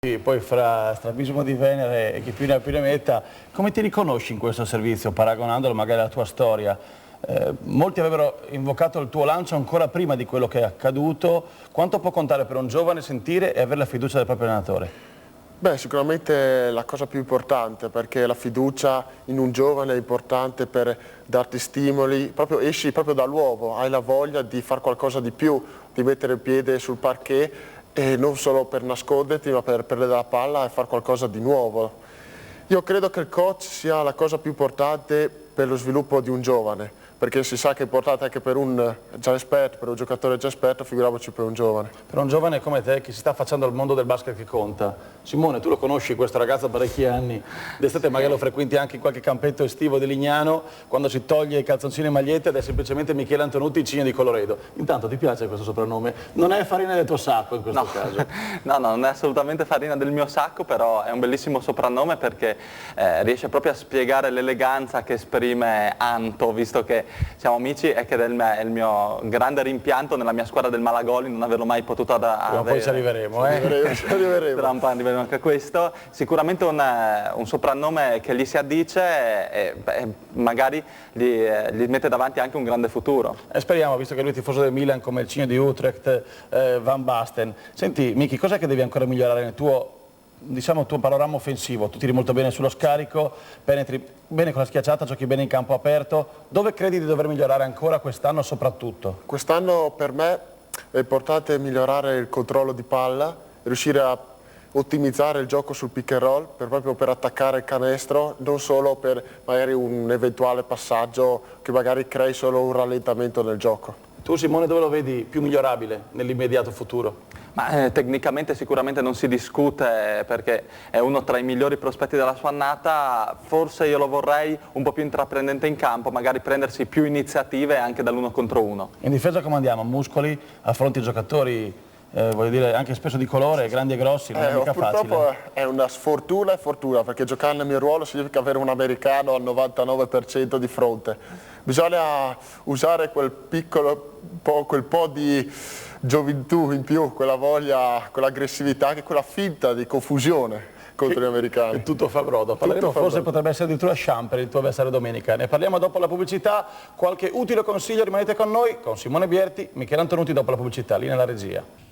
Poi fra strabismo di Venere e chi più ne ha più ne metta, come ti riconosci in questo servizio, paragonandolo magari alla tua storia? Molti avrebbero invocato il tuo lancio ancora prima di quello che è accaduto. Quanto può contare per un giovane sentire e avere la fiducia del proprio allenatore? Beh, sicuramente la cosa più importante, perché la fiducia in un giovane è importante per darti stimoli, esci proprio dall'uovo, hai la voglia di fare qualcosa di più, di mettere il piede sul parquet e non solo per nasconderti, ma per prendere la palla e fare qualcosa di nuovo. Io credo che il coach sia la cosa più importante per lo sviluppo di un giovane, perché si sa che è importante anche per un già esperto, per un giocatore già esperto, figuriamoci per un giovane. Per un giovane come te che si sta facendo al mondo del basket che conta. Simone, tu lo conosci questo ragazzo da parecchi anni, d'estate magari lo frequenti anche in qualche campetto estivo di Lignano, quando si toglie i calzoncini e magliette ed è semplicemente Michele Antonutti, il Cigno di Colloredo. Intanto ti piace questo soprannome? Non è farina del tuo sacco in questo caso? No, non è assolutamente farina del mio sacco, però è un bellissimo soprannome perché riesce proprio a spiegare l'eleganza che esprime Anto, visto che siamo amici e che è il mio grande rimpianto nella mia squadra del Malagoli non averlo mai potuto avere. Poi ci arriveremo, Ci arriveremo. Tra un po' arriveremo anche a questo. Sicuramente un soprannome che gli si addice e magari gli mette davanti anche un grande futuro. Speriamo, visto che lui è tifoso del Milan come il Cigno di Utrecht, Van Basten. Senti, Miki, cos'è che devi ancora migliorare nel tuo panorama offensivo? Tu tiri molto bene sullo scarico, penetri bene con la schiacciata, giochi bene in campo aperto. Dove credi di dover migliorare ancora quest'anno soprattutto? Quest'anno per me è importante migliorare il controllo di palla, riuscire a ottimizzare il gioco sul pick and roll proprio per attaccare il canestro, non solo per magari un eventuale passaggio che magari crei solo un rallentamento nel gioco. Tu Simone dove lo vedi più migliorabile nell'immediato futuro? Ma tecnicamente sicuramente non si discute perché è uno tra i migliori prospetti della sua annata, forse io lo vorrei un po' più intraprendente in campo, magari prendersi più iniziative anche dall'1 contro 1. In difesa come andiamo? Muscoli, affronti giocatori voglio dire anche spesso di colore, grandi e grossi, non è mica purtroppo facile. È una sfortuna e fortuna, perché giocare nel mio ruolo significa avere un americano al 99% di fronte. Bisogna usare quel po' di gioventù in più, quella voglia, quell'aggressività, anche quella finta di confusione contro gli americani. E tutto fa brodo. Parleremo, forse potrebbe essere addirittura Champ per il tuo avversario domenica. Ne parliamo dopo la pubblicità. Qualche utile consiglio, rimanete con noi, con Simone Bierti, Michele Antonutti dopo la pubblicità, lì nella regia.